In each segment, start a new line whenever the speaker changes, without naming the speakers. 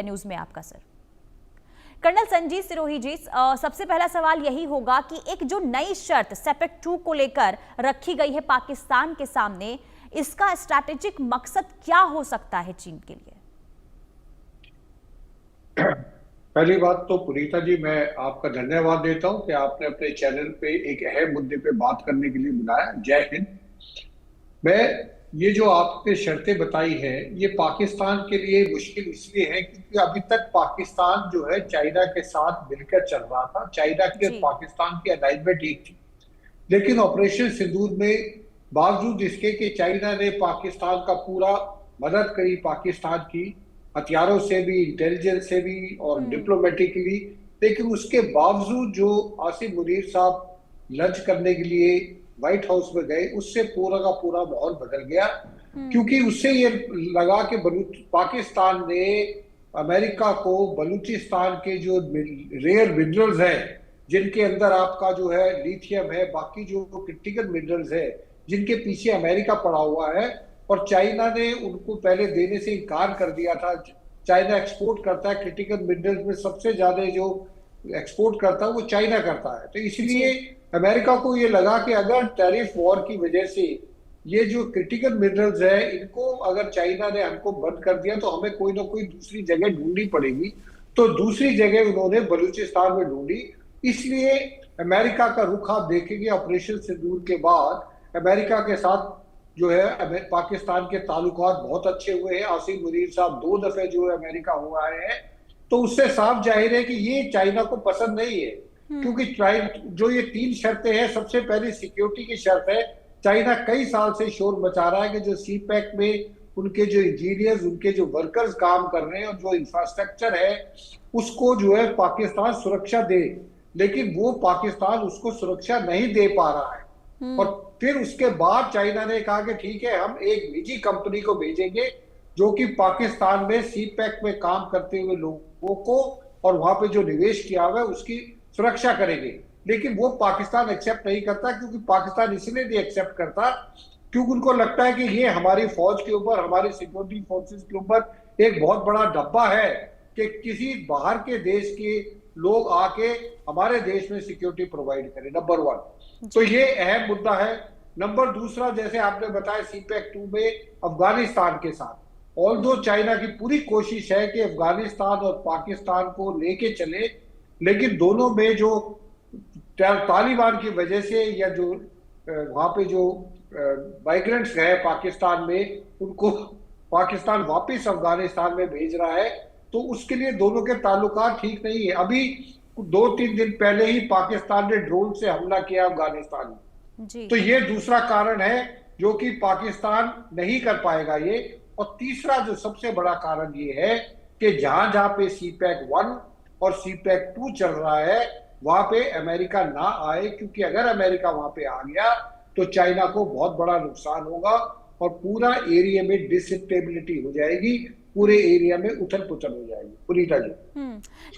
News में आपका sir. Colonel Sanjeet Sirohi जी, सबसे पहला सवाल यही होगा कि एक जो नई शर्त सेपेक 2 को लेकर रखी गई है पाकिस्तान के सामने, इसका स्ट्रैटेजिक मकसद क्या हो सकता है चीन के लिए?
पहली बात तो पुनीता जी, मैं आपका धन्यवाद देता हूं कि आपने अपने चैनल पे एक अहम मुद्दे पे बात करने के लिए बुलाया। जय हिंद। मैं ये जो आपने शर्तें बताई है, ये पाकिस्तान के लिए मुश्किल इसलिए है क्योंकि अभी तक पाकिस्तान जो है चाइना के साथ मिलकर चल रहा था। चाइना की और
जी।
पाकिस्तान की अलाइनमेंट एक थी, लेकिन ऑपरेशन सिंदूर में बावजूद इसके कि चाइना ने पाकिस्तान का पूरा मदद करी, पाकिस्तान की हथियारों से भी, इंटेलिजेंस से भी और डिप्लोमेटिकली, लेकिन उसके बावजूद जो आसिम मुनीर साहब लंच करने के लिए व्हाइट हाउस में गए, उससे पूरा का पूरा माहौल बदल गया। क्योंकि उससे ये लगा कि पाकिस्तान ने अमेरिका को बलूचिस्तान के जो रेयर मिनरल्स हैं, जिनके अंदर आपका जो है लिथियम है, बाकी जो क्रिटिकल मिनरल्स है, जिनके पीछे अमेरिका पड़ा हुआ है, और चाइना ने उनको पहले देने से इनकार कर दिया था। चाइना एक्सपोर्ट करता है क्रिटिकल मिनरल्स में, सबसे ज्यादा जो एक्सपोर्ट करता है वो चाइना करता है। तो इसलिए अमेरिका को ये लगा कि अगर टैरिफ वॉर की वजह से ये जो क्रिटिकल मिनरल्स है, इनको अगर चाइना ने हमको बंद कर दिया तो हमें कोई ना कोई दूसरी जगह ढूंढनी पड़ेगी। तो दूसरी जगह उन्होंने बलूचिस्तान में ढूंढी। इसलिए अमेरिका का रुख आप देखेंगे ऑपरेशन सिंदूर के बाद अमेरिका के साथ जो है पाकिस्तान के ताल्लुकात बहुत अच्छे हुए हैं। आसिम मुनीर साहब 2 दफे जो है अमेरिका हो आए हैं, तो उससे साफ जाहिर है कि ये चाइना को पसंद नहीं है। क्योंकि जो ये 3 शर्तें हैं, सबसे पहली सिक्योरिटी की शर्त है। चाइना कई साल से शोर मचा रहा है कि जो सीपैक में उनके जो इंजीनियर्स, उनके जो वर्कर्स काम कर रहे हैं और जो इंफ्रास्ट्रक्चर है, उसको जो है पाकिस्तान सुरक्षा दे, लेकिन वो पाकिस्तान उसको सुरक्षा नहीं दे पा रहा है। और फिर उसके बाद चाइना ने कहा कि ठीक है, हम एक निजी कंपनी को भेजेंगे जो कि पाकिस्तान में सीपैक में काम करते हुए लोगों को और वहां पे जो निवेश किया हुआ है उसकी सुरक्षा करेंगे। लेकिन वो पाकिस्तान एक्सेप्ट नहीं करता, क्योंकि पाकिस्तान इसलिए नहीं एक्सेप्ट करता क्योंकि उनको लगता है कि ये हमारी फौज के ऊपर, हमारी सिक्योरिटी फोर्सेस के ऊपर एक बहुत बड़ा डब्बा है कि किसी बाहर के देश के लोग आके हमारे देश में सिक्योरिटी प्रोवाइड करें। नंबर 1 तो ये अहम मुद्दा है। नंबर 2, जैसे आपने बताया सीपैक 2 में अफगानिस्तान के साथ, ऑल्दो चाइना की पूरी कोशिश है कि अफगानिस्तान और पाकिस्तान को लेके चले, लेकिन दोनों में जो तालिबान की वजह से या जो वहां पे जो माइग्रेंट्स है पाकिस्तान में, उनको पाकिस्तान वापस अफगानिस्तान में भेज रहा है, तो उसके लिए दोनों के ताल्लुकात ठीक नहीं है। अभी 2-3 दिन पहले ही पाकिस्तान ने ड्रोन से हमला किया अफगानिस्तान में। तो ये दूसरा कारण है जो कि पाकिस्तान नहीं कर पाएगा ये। और तीसरा जो सबसे बड़ा कारण ये है कि जहां जहां पे सीपैक 1 और सीपैक 2 चल रहा है, वहां पे अमेरिका ना आए, क्योंकि अगर अमेरिका वहां पे आ गया तो चाइना को बहुत बड़ा नुकसान होगा और पूरा एरिया में डिस्टेबिलिटी हो जाएगी, पूरे एरिया में उथल पुथल हो जाएगी। पुनीता जी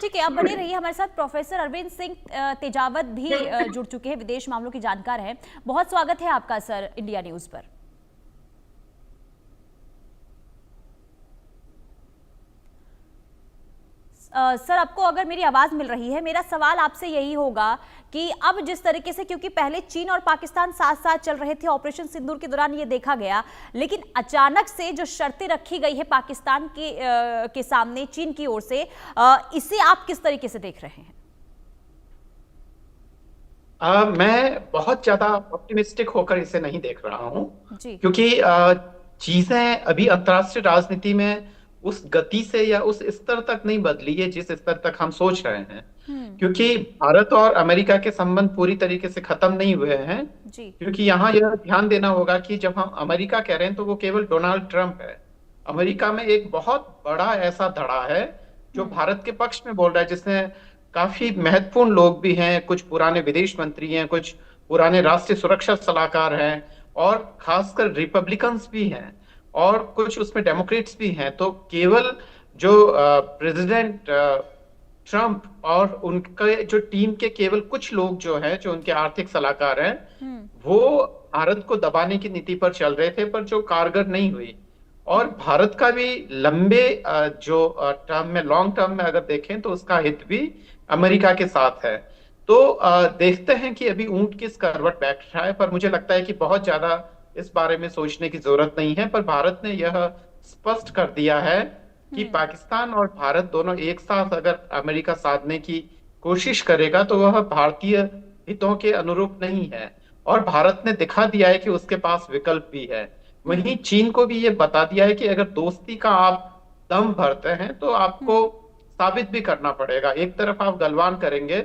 ठीक है, आप बने रहिए हमारे साथ। प्रोफेसर अरविंद सिंह तेजावत भी जुड़ चुके हैं, विदेश मामलों की जानकार हैं। बहुत स्वागत है आपका सर इंडिया न्यूज पर। सर, आपको अगर मेरी आवाज मिल रही है, मेरा सवाल आपसे यही होगा कि अब जिस तरीके से, क्योंकि पहले चीन और पाकिस्तान साथ साथ चल रहे थे, ऑपरेशन सिंदूर के दौरान ये देखा गया, लेकिन अचानक से जो शर्तें रखी गई है पाकिस्तान के सामने चीन की ओर से, इसे आप किस तरीके से देख रहे हैं?
मैं बहुत ज्यादा ऑप्टिमिस्टिक होकर इसे नहीं देख रहा हूं, क्योंकि चीजें अभी अंतर्राष्ट्रीय राजनीति में उस गति से या उस स्तर तक नहीं बदली है जिस स्तर तक हम सोच रहे हैं। क्योंकि भारत और अमेरिका के संबंध पूरी तरीके से खत्म नहीं हुए हैं। क्योंकि यहाँ यह ध्यान देना होगा कि जब हम अमेरिका कह रहे हैं तो वो केवल डोनाल्ड ट्रंप है। अमेरिका में एक बहुत बड़ा ऐसा धड़ा है जो भारत के पक्ष में बोल रहा है, जिसमें काफी महत्वपूर्ण लोग भी हैं, कुछ पुराने विदेश मंत्री हैं, कुछ पुराने राष्ट्रीय सुरक्षा सलाहकार हैं, और खासकर रिपब्लिकन्स भी हैं, और कुछ उसमें डेमोक्रेट्स भी हैं। तो केवल जो प्रेसिडेंट ट्रंप और उनके जो टीम के केवल कुछ लोग जो हैं, जो उनके आर्थिक सलाहकार हैं, वो भारत को दबाने की नीति पर चल रहे थे, पर जो कारगर नहीं हुई। और भारत का भी लंबे जो टर्म में, लॉन्ग टर्म में अगर देखें तो उसका हित भी अमेरिका के साथ है। तो देखते हैं कि अभी ऊंट किस करवट बैठ रहा है, पर मुझे लगता है कि बहुत ज्यादा इस बारे में सोचने की जरूरत नहीं है। पर भारत ने यह स्पष्ट कर दिया है कि पाकिस्तान और भारत दोनों एक साथ अगर अमेरिका साधने की कोशिश करेगा तो वह भारतीय हितों के अनुरूप नहीं है, और भारत ने दिखा दिया है कि उसके पास विकल्प भी है। वहीं चीन को भी ये बता दिया है कि अगर दोस्ती का आप दम भरते हैं तो आपको साबित भी करना पड़ेगा। एक तरफ आप गलवान करेंगे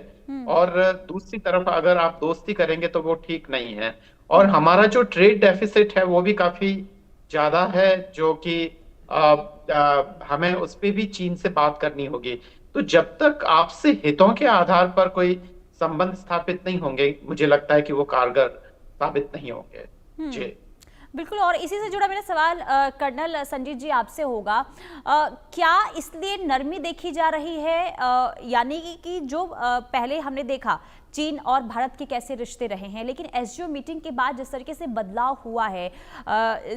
और दूसरी तरफ अगर आप दोस्ती करेंगे तो वो ठीक नहीं है। और हमारा जो ट्रेड डेफिसिट है वो भी काफी ज्यादा है, जो कि हमें उस पे भी चीन से बात करनी होगी। तो जब तक आपसे हितों के आधार पर कोई संबंध स्थापित नहीं होंगे, मुझे लगता है कि वो कारगर साबित नहीं होंगे। जी
बिल्कुल। और इसी से जुड़ा मेरा सवाल कर्नल संजीत जी आपसे होगा, क्या इसलिए नरमी देखी जा रही है, यानी कि जो पहले हमने देखा चीन और भारत के कैसे रिश्ते रहे हैं, लेकिन एससीओ मीटिंग के बाद जिस तरीके से बदलाव हुआ है,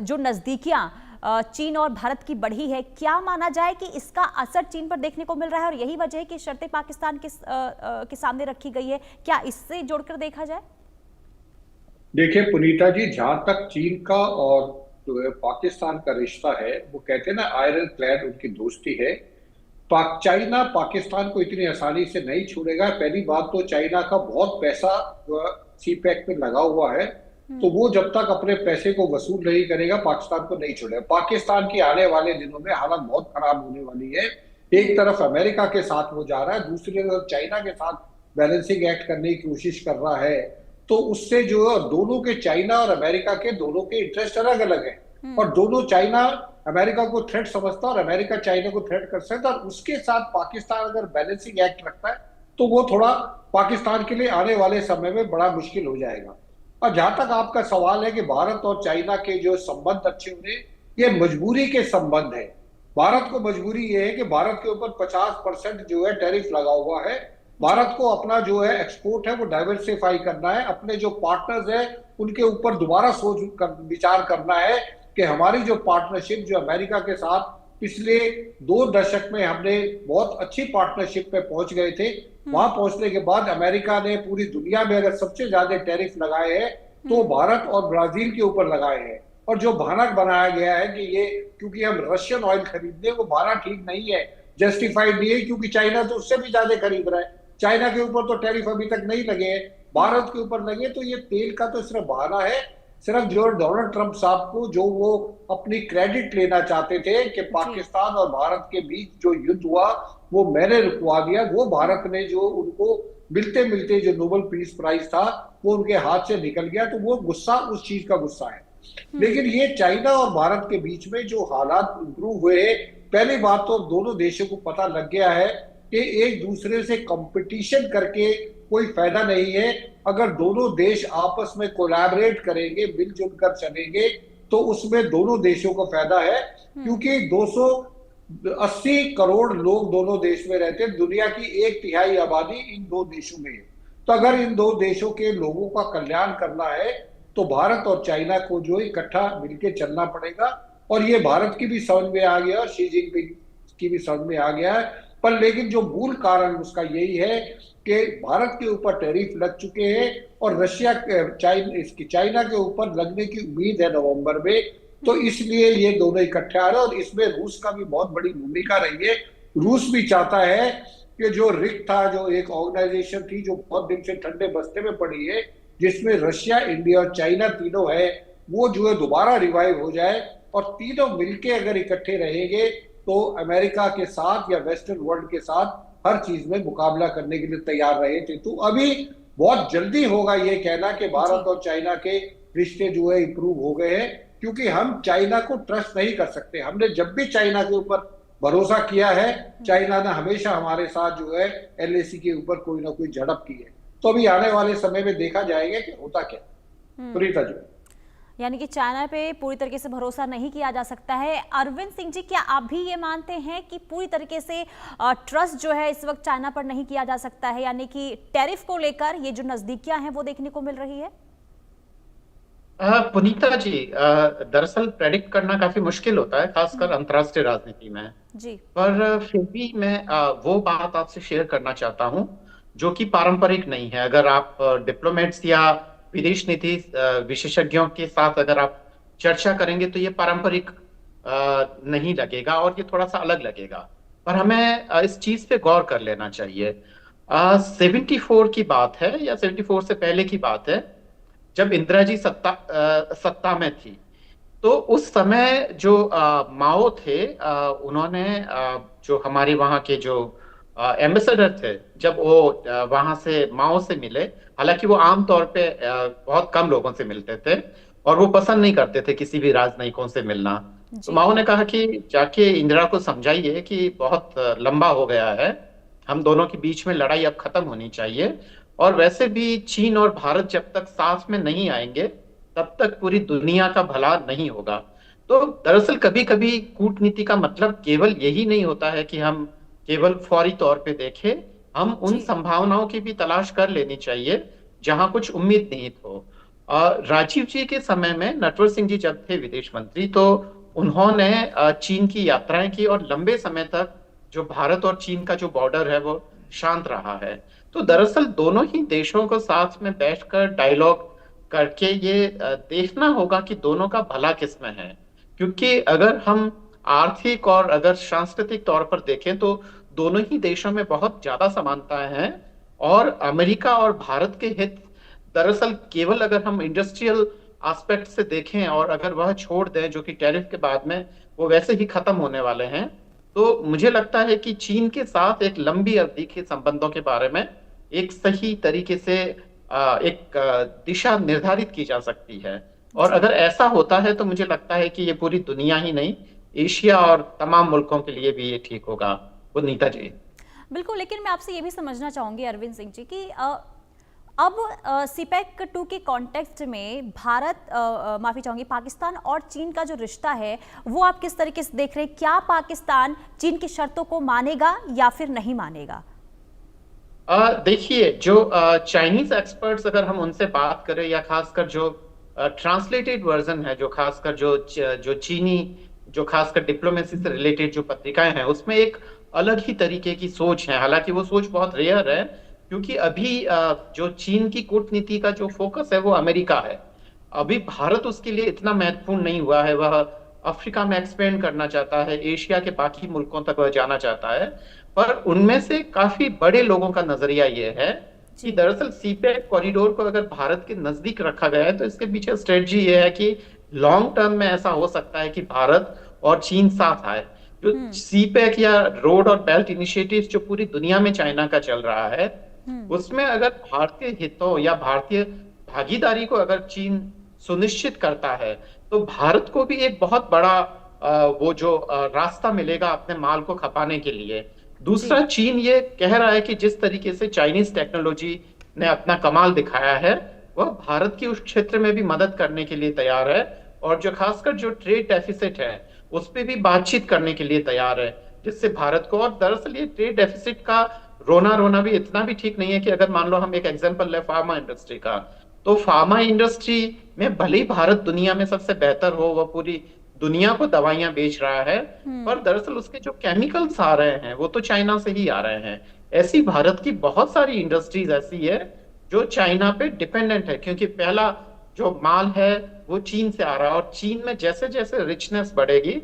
जो नज़दीकियां चीन और भारत की बढ़ी है, क्या माना जाए कि इसका असर चीन पर देखने को मिल रहा है और यही वजह है कि शर्तें पाकिस्तान के सामने रखी गई है? क्या इससे जोड़कर देखा जाए?
देखिए पुनीता जी, जहां तक चीन का और जो है पाकिस्तान का रिश्ता है, वो कहते हैं ना आयरन क्लैड उनकी दोस्ती है। चाइना पाकिस्तान को इतनी आसानी से नहीं छोड़ेगा। पहली बात तो चाइना का बहुत पैसा सी पैक पे लगा हुआ है, तो वो जब तक अपने पैसे को वसूल नहीं करेगा पाकिस्तान को नहीं छोड़ेगा। पाकिस्तान की आने वाले दिनों में हालत बहुत खराब होने वाली है। एक तरफ अमेरिका के साथ वो जा रहा है, दूसरी तरफ चाइना के साथ बैलेंसिंग एक्ट करने की कोशिश कर रहा है। तो उससे जो है दोनों के, चाइना और अमेरिका के दोनों के इंटरेस्ट अलग अलग है, और दोनों, चाइना अमेरिका को थ्रेट समझता है और अमेरिका चाइना को थ्रेट कर सकता है। और उसके साथ पाकिस्तान अगर बैलेंसिंग एक्ट रखता है तो वो थोड़ा पाकिस्तान के लिए आने वाले समय में बड़ा मुश्किल हो जाएगा। और जहां तक आपका सवाल है कि भारत और चाइना के जो संबंध अच्छे होने, ये मजबूरी के संबंध है। भारत को मजबूरी ये है कि भारत के ऊपर 50% जो है टैरिफ लगा हुआ है। भारत को अपना जो है एक्सपोर्ट है वो डाइवर्सिफाई करना है, अपने जो पार्टनर्स है उनके ऊपर दोबारा विचार करना है कि हमारी जो पार्टनरशिप जो अमेरिका के साथ पिछले 2 दशक में हमने बहुत अच्छी पार्टनरशिप पे पहुंच गए थे, वहां पहुंचने के बाद अमेरिका ने पूरी दुनिया में अगर सबसे ज्यादा टैरिफ लगाए हैं तो भारत और ब्राजील के ऊपर लगाए हैं। और जो भयानक बनाया गया है कि ये क्योंकि हम रशियन ऑयल खरीदते हैं, वो बहाना ठीक नहीं है, जस्टिफाइड नहीं है, क्योंकि चाइना तो उससे भी ज्यादा खरीद रहा है। चाइना के ऊपर तो टैरिफ अभी तक नहीं लगे हैं, भारत के ऊपर लगे। तो ये तेल का तो सिर्फ बहाना है, सिर्फ जो डोनाल्ड ट्रंप साहब को जो वो अपनी क्रेडिट लेना चाहते थे कि पाकिस्तान और भारत के बीच जो युद्ध हुआ वो मैंने रुकवा दिया, वो भारत ने जो उनको मिलते मिलते जो नोबेल पीस प्राइज था वो उनके हाथ से निकल गया, तो वो गुस्सा उस चीज का गुस्सा है। लेकिन ये चाइना और भारत के बीच में जो हालात इंप्रूव हुए हैं, पहली बात तो दोनों देशों को पता लग गया है कि एक दूसरे से कंपटीशन करके कोई फायदा नहीं है। अगर दोनों देश आपस में कोलैबोरेट करेंगे, मिलजुल कर चलेंगे, तो उसमें दोनों देशों को फायदा है। क्योंकि 280 करोड़ लोग दोनों देश में रहते हैं, दुनिया की 1/3 आबादी इन 2 देशों में है। तो अगर इन 2 देशों के लोगों का कल्याण करना है तो भारत और चाइना को जो इकट्ठा मिलकर चलना पड़ेगा। और ये भारत की भी समझ में आ गया और शी जिनपिंग की भी समझ में आ गया है। पर लेकिन जो मूल कारण उसका यही है कि भारत के ऊपर टैरिफ लग चुके हैं और रशिया चाइना के ऊपर लगने की उम्मीद है नवंबर में। तो इसलिए ये दोनों इकट्ठे आ रहे हैं और इसमें रूस का भी बहुत बड़ी भूमिका रही है। रूस भी चाहता है कि जो रिक था, जो एक ऑर्गेनाइजेशन थी जो बहुत दिन से ठंडे बस्ते में पड़ी है, जिसमें रशिया, इंडिया और चाइना तीनों है, वो जो है दोबारा रिवाइव हो जाए। और तीनों मिलके अगर इकट्ठे रहेंगे तो अमेरिका के साथ या वेस्टर्न वर्ल्ड के साथ हर चीज में मुकाबला करने के लिए तैयार रहे थे। तो अभी बहुत जल्दी होगा ये कहना कि भारत और चाइना के रिश्ते जो है इंप्रूव हो गए हैं, क्योंकि हम चाइना को ट्रस्ट नहीं कर सकते। हमने जब भी चाइना के ऊपर भरोसा किया है, चाइना ने हमेशा हमारे साथ जो है एलएसी के ऊपर कोई ना कोई झड़प की है। तो अभी आने वाले समय में देखा जाएगा कि होता क्या। प्रीता जी,
यानी कि चाइना पे पूरी तरीके से भरोसा नहीं किया जा सकता है। अरविंद सिंह जी, क्या आप भी ये मानते हैं कि पूरी तरीके से ट्रस्ट जो है इस वक्त चाइना पर नहीं किया जा सकता है, यानी कि टैरिफ को लेकर ये जो नजदीकियां हैं वो देखने को मिल रही है?
पुनीता जी, दरअसल प्रेडिक्ट करना काफी मुश्किल होता है, खासकर अंतर्राष्ट्रीय राजनीति में।
जी।
पर फिर भी मैं वो बात आपसे शेयर करना चाहता हूँ जो कि पारंपरिक नहीं है। अगर आप डिप्लोमेट्स या विदेश नीति विशेषज्ञों के साथ अगर आप चर्चा करेंगे तो ये पारंपरिक नहीं लगेगा और ये थोड़ा सा अलग लगेगा। पर हमें इस चीज पे गौर कर लेना चाहिए। 74 की बात है या 74 से पहले की बात है, जब इंदिरा जी सत्ता में थी। तो उस समय जो माओ थे, उन्होंने जो हमारे वहाँ के जो एम्बेसडर थे, जब वो वहां से माओ से मिले, हालांकि वो आम तौर पे बहुत कम लोगों से मिलते थे और वो पसंद नहीं करते थे किसी भी राजनयिकों से मिलना। तो
जी।
माओ ने कहा कि जाके इंदिरा को समझाइए कि बहुत लंबा हो गया है, हम दोनों के बीच में लड़ाई अब खत्म होनी चाहिए। और वैसे भी चीन और भारत जब तक साथ में नहीं आएंगे तब तक पूरी दुनिया का भला नहीं होगा। तो दरअसल कभी कभी कूटनीति का मतलब केवल यही नहीं होता है कि हम केवल फौरी तौर पे देखें, हम उन
जी।
संभावनाओं की भी तलाश कर लेनी चाहिए जहां कुछ उम्मीद निहित हो। राजीव जी के समय में नटवर सिंह जी जब थे विदेश मंत्री, तो उन्होंने चीन की यात्राएं की और लंबे समय तक जो भारत और चीन का जो बॉर्डर है वो शांत रहा है। तो दरअसल दोनों ही देशों को साथ में बैठकर डायलॉग करके ये देखना होगा कि दोनों का भला किसमें है। क्योंकि अगर हम आर्थिक और अगर सांस्कृतिक तौर पर देखें तो दोनों ही देशों में बहुत ज्यादा समानताएं हैं। और अमेरिका और भारत के हित दरअसल केवल अगर हम इंडस्ट्रियल एस्पेक्ट से देखें और अगर वह छोड़ दें, जो कि टैरिफ के बाद में वो वैसे ही खत्म होने वाले हैं, तो मुझे लगता है कि चीन के साथ एक लंबी अवधि के संबंधों के बारे में एक सही तरीके से एक दिशा निर्धारित की जा सकती है। और
जी।
अगर ऐसा होता है तो मुझे लगता है कि ये पूरी दुनिया ही नहीं, एशिया और तमाम मुल्कों के लिए भी ये ठीक होगा। पुनीता जी।
बिल्कुल, लेकिन मैं आपसे ये भी समझना चाहूंगी अरविंद सिंह जी कि अब सीपेक 2 के कॉन्टेक्स्ट में भारत, माफी चाहूंगी, पाकिस्तान और चीन का जो रिश्ता है वो आप किस तरीके से देख रहे हैं? क्या पाकिस्तान चीन की शर्तों को मानेगा या फिर नहीं मानेगा?
देखिए, जो चाइनीज एक्सपर्ट्स अगर हम उनसे बात करें, या खासकर जो ट्रांसलेटेड वर्जन है, जो खासकर जो चीनी, जो खासकर डिप्लोमेसी से रिलेटेड जो पत्रिकाएं हैं, उसमें एक अलग ही तरीके की सोच है। हालांकि वो सोच बहुत रेयर है, क्योंकि अभी जो चीन की कूटनीति का जो फोकस है वो अमेरिका है। अभी भारत उसके लिए इतना महत्वपूर्ण नहीं हुआ है। वह अफ्रीका में एक्सपेंड करना चाहता है, एशिया के बाकी मुल्कों तक वह जाना चाहता है। पर उनमें से काफी बड़े लोगों का नजरिया ये है कि दरअसल सीपेक कॉरिडोर को अगर भारत के नजदीक रखा गया है तो इसके पीछे स्ट्रेटजी ये है कि लॉन्ग टर्म में ऐसा हो सकता है कि भारत और चीन साथ आए। जो सीपेक या रोड और बेल्ट इनिशिएटिव जो पूरी दुनिया में चाइना का चल रहा है, उसमें अगर भारतीय हितों या भारतीय भागीदारी को अगर चीन सुनिश्चित करता है तो भारत को भी एक बहुत बड़ा वो जो रास्ता मिलेगा अपने माल को खपाने के लिए। दूसरा, चीन ये कह रहा है कि जिस तरीके से चाइनीज टेक्नोलॉजी ने अपना कमाल दिखाया है, वह भारत की उस क्षेत्र में भी मदद करने के लिए तैयार है। और जो खासकर जो ट्रेड डेफिसिट है उस पर भी बातचीत करने के लिए तैयार है, जिससे भारत को, और दरअसल ये ट्रेड डेफिसिट का रोना रोना भी इतना भी ठीक नहीं है। कि अगर मान लो हम एक एग्जांपल ले फार्मा इंडस्ट्री का, तो फार्मा इंडस्ट्री में भले ही भारत दुनिया में सबसे बेहतर हो, वह पूरी दुनिया को दवाइयां बेच रहा है, पर दरअसल उसके जो केमिकल्स आ रहे हैं वो तो चाइना से ही आ रहे हैं। ऐसी भारत की बहुत सारी इंडस्ट्रीज ऐसी है जो चाइना पे डिपेंडेंट है, क्योंकि पहला जो माल है वो चीन से आ रहा है। और चीन में जैसे जैसे रिचनेस बढ़ेगी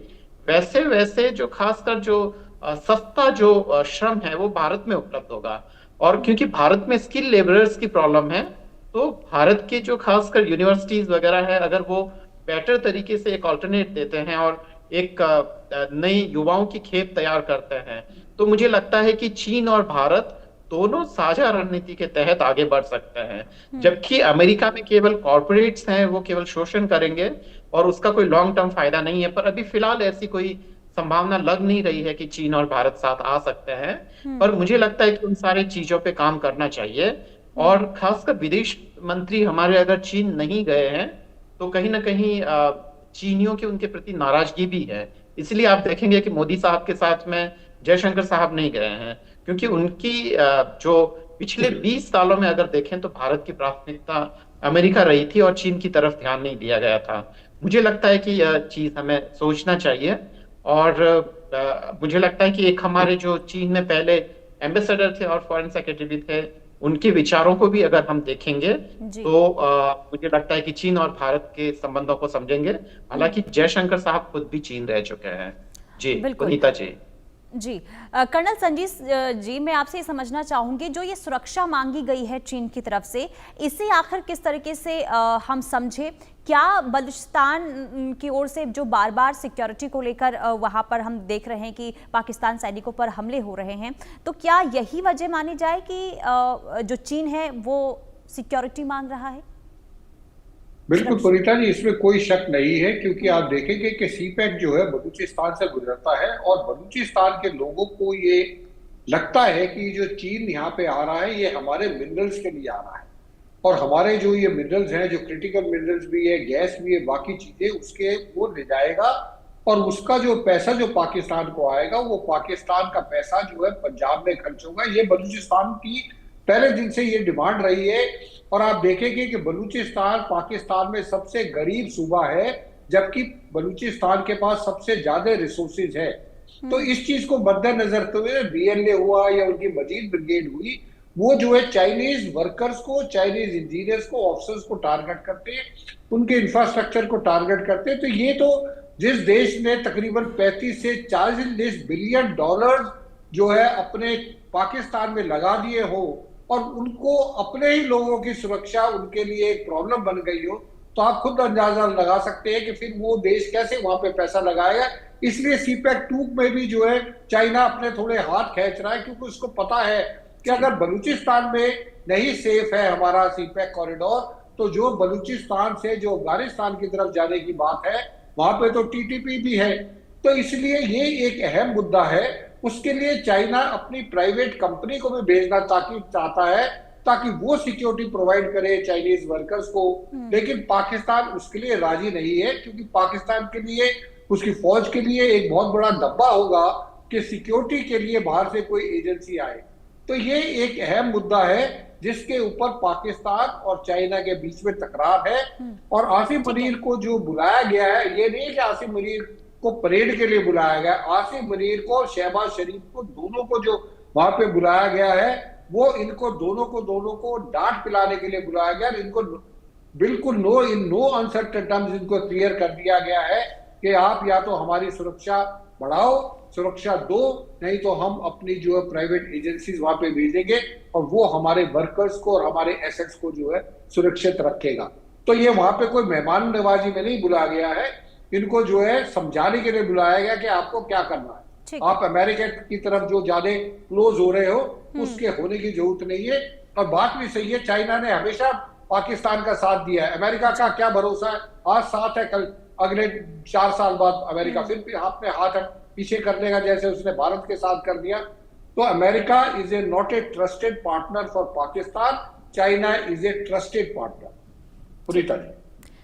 वैसे वैसे जो खासकर जो सस्ता जो श्रम है वो भारत में उपलब्ध होगा। और क्योंकि भारत में स्किल लेबरर्स की प्रॉब्लम है, तो भारत के जो खासकर यूनिवर्सिटीज वगैरह है, अगर वो बेटर तरीके से एक ऑल्टरनेट देते हैं और एक नई युवाओं की खेप तैयार करते हैं, तो मुझे लगता है कि चीन और भारत दोनों साझा रणनीति के तहत आगे बढ़ सकते हैं। जबकि अमेरिका में केवल कॉर्पोरेट्स हैं, वो केवल शोषण करेंगे और उसका कोई लॉन्ग टर्म फायदा नहीं है। पर अभी फिलहाल ऐसी कोई संभावना लग नहीं रही है कि चीन और भारत साथ आ सकते हैं। पर मुझे लगता है कि उन सारी चीजों पे काम करना चाहिए। और खासकर विदेश मंत्री हमारे अगर चीन नहीं गए हैं तो कहीं ना कहीं चीनियों की उनके प्रति नाराजगी भी है। इसलिए आप देखेंगे कि मोदी साहब के साथ में जयशंकर साहब नहीं गए हैं, क्योंकि उनकी जो पिछले 20 सालों में अगर देखें तो भारत की प्राथमिकता अमेरिका रही थी और चीन की तरफ ध्यान नहीं दिया गया था। मुझे लगता है कि यह चीज हमें सोचना चाहिए। और मुझे लगता है कि एक हमारे जो चीन में पहले एम्बेसडर थे और फॉरेन सेक्रेटरी भी थे, उनके विचारों को भी अगर हम देखेंगे तो मुझे लगता है कि चीन और भारत के संबंधों को समझेंगे। हालांकि जयशंकर साहब खुद भी चीन रह चुके हैं। जी पुनीता जी।
जी कर्नल संजीव जी, मैं आपसे ये समझना चाहूंगी, जो ये सुरक्षा मांगी गई है चीन की तरफ से, इसे आखिर किस तरीके से हम समझे? क्या बलूचिस्तान की ओर से जो बार बार सिक्योरिटी को लेकर वहां पर हम देख रहे हैं कि पाकिस्तान सैनिकों पर हमले हो रहे हैं, तो क्या यही वजह मानी जाए कि जो चीन है वो सिक्योरिटी मांग रहा है?
बिल्कुल पुनीता जी, इसमें कोई शक नहीं है, क्योंकि आप देखेंगे कि सीपैक जो है बलूचिस्तान से गुजरता है और बलूचिस्तान के लोगों को ये लगता है कि जो चीन यहाँ पे आ रहा है ये हमारे मिनरल्स के लिए आ रहा है, और हमारे जो ये मिनरल्स हैं, जो क्रिटिकल मिनरल्स भी है, गैस भी है, बाकी चीजें उसके वो ले जाएगा, और उसका जो पैसा जो पाकिस्तान को आएगा वो पाकिस्तान का पैसा जो है पंजाब में खर्च होगा। ये बलूचिस्तान की पहले दिन से ये डिमांड रही है। और आप देखेंगे कि बलूचिस्तान पाकिस्तान में सबसे गरीब सूबा है, जबकि बलूचिस्तान के पास सबसे ज्यादा रिसोर्सेज है। तो इस चीज को मद्देनजर रखते हुए बीएलए हुआ या उनकी मजीद ब्रिगेड हुई, वो जो है चाइनीज वर्कर्स को, चाइनीज इंजीनियर्स को, ऑफिसर्स को टारगेट करते हैं, उनके इंफ्रास्ट्रक्चर को टारगेट करते हैं। तो ये तो जिस देश ने तकरीबन 35 से 40 बिलियन डॉलर जो है अपने पाकिस्तान में लगा दिए हो और उनको अपने ही लोगों की सुरक्षा उनके लिए एक प्रॉब्लम बन गई हो, तो आप खुद अंदाजा लगा सकते हैं कि फिर वो देश कैसे वहां पे पैसा लगाएगा। इसलिए सीपैक 2 में भी जो है चाइना अपने थोड़े हाथ खींच रहा है, क्योंकि उसको पता है कि अगर बलूचिस्तान में नहीं सेफ है हमारा सीपैक कॉरिडोर, तो जो बलूचिस्तान से जो अफगानिस्तान की तरफ जाने की बात है वहां पे तो टीटीपी भी है। तो इसलिए ये एक अहम मुद्दा है। उसके लिए चाइना अपनी प्राइवेट कंपनी को भी भेजना चाहता है ताकि वो सिक्योरिटी प्रोवाइड करे चाइनीज वर्कर्स को, लेकिन पाकिस्तान उसके लिए राजी नहीं है, क्योंकि पाकिस्तान के लिए, उसकी फौज के लिए एक बहुत बड़ा दब्बा होगा कि सिक्योरिटी के लिए बाहर से कोई एजेंसी आए। तो ये एक अहम मुद्दा है जिसके ऊपर पाकिस्तान और चाइना के बीच में तकरार है। और आसिम मुनीर को जो बुलाया गया है, ये नहीं कि आसिम मुनीर को परेड के लिए बुलाया गया, आसिम मुनीर को और शहबाज शरीफ को, दोनों को जो वहां पे बुलाया गया है, वो इनको दोनों को डांट पिलाने के लिए बुलाया गया। इनको बिल्कुल नो अनसर्टेन टर्म्स इनको क्लियर कर दिया गया है कि आप या तो हमारी सुरक्षा बढ़ाओ, सुरक्षा दो, नहीं तो हम अपनी जो है प्राइवेट एजेंसीज वहां पे भेजेंगे और वो हमारे वर्कर्स को और हमारे एसेट्स को जो है सुरक्षित रखेगा। तो ये वहां पे कोई मेहमान नवाजी में नहीं बुलाया गया है, इनको जो है समझाने के लिए बुलाया गया कि आपको क्या करना है। आप अमेरिका की तरफ जो ज्यादा क्लोज हो रहे हो उसके होने की जरूरत नहीं है। और बात भी सही है, चाइना ने हमेशा पाकिस्तान का साथ दिया है, अमेरिका का क्या भरोसा है, आज साथ है, कल अगले 4 साल बाद अमेरिका फिर हाथ में हाथ पीछे कर देगा, जैसे उसने भारत के साथ कर दिया। तो America is a not a trusted partner for Pakistan, China is a trusted partner. Punita ji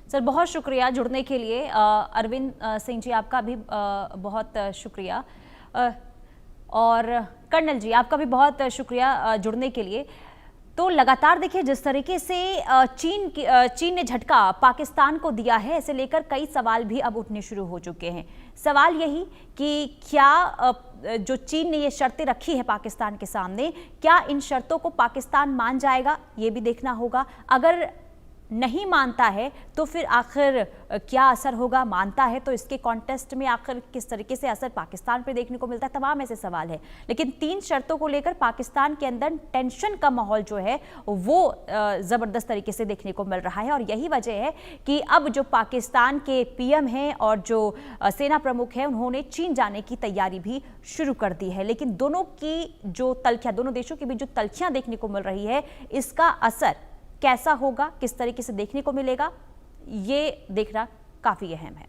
sir, बहुत शुक्रिया जुड़ने के लिए। अरविंद सिंह जी, आपका भी बहुत शुक्रिया, और कर्नल जी आपका भी बहुत शुक्रिया जुड़ने के लिए। तो लगातार देखिए जिस तरीके से चीन ने झटका पाकिस्तान को दिया है, इसे लेकर कई सवाल भी अब उठने शुरू हो चुके हैं। सवाल यही कि क्या जो चीन ने ये शर्तें रखी है पाकिस्तान के सामने, क्या इन शर्तों को पाकिस्तान मान जाएगा, ये भी देखना होगा। अगर नहीं मानता है तो फिर आखिर क्या असर होगा, मानता है तो इसके कॉन्टेस्ट में आखिर किस तरीके से असर पाकिस्तान पे देखने को मिलता है, तमाम ऐसे सवाल है। लेकिन 3 शर्तों को लेकर पाकिस्तान के अंदर टेंशन का माहौल जो है वो ज़बरदस्त तरीके से देखने को मिल रहा है। और यही वजह है कि अब जो पाकिस्तान के पीएम हैं और जो सेना प्रमुख हैं, उन्होंने चीन जाने की तैयारी भी शुरू कर दी है। लेकिन दोनों की जो तल्खियाँ, दोनों देशों के बीच जो तल्खियाँ देखने को मिल रही है, इसका असर कैसा होगा, किस तरीके से देखने को मिलेगा, ये देखना काफ़ी अहम है।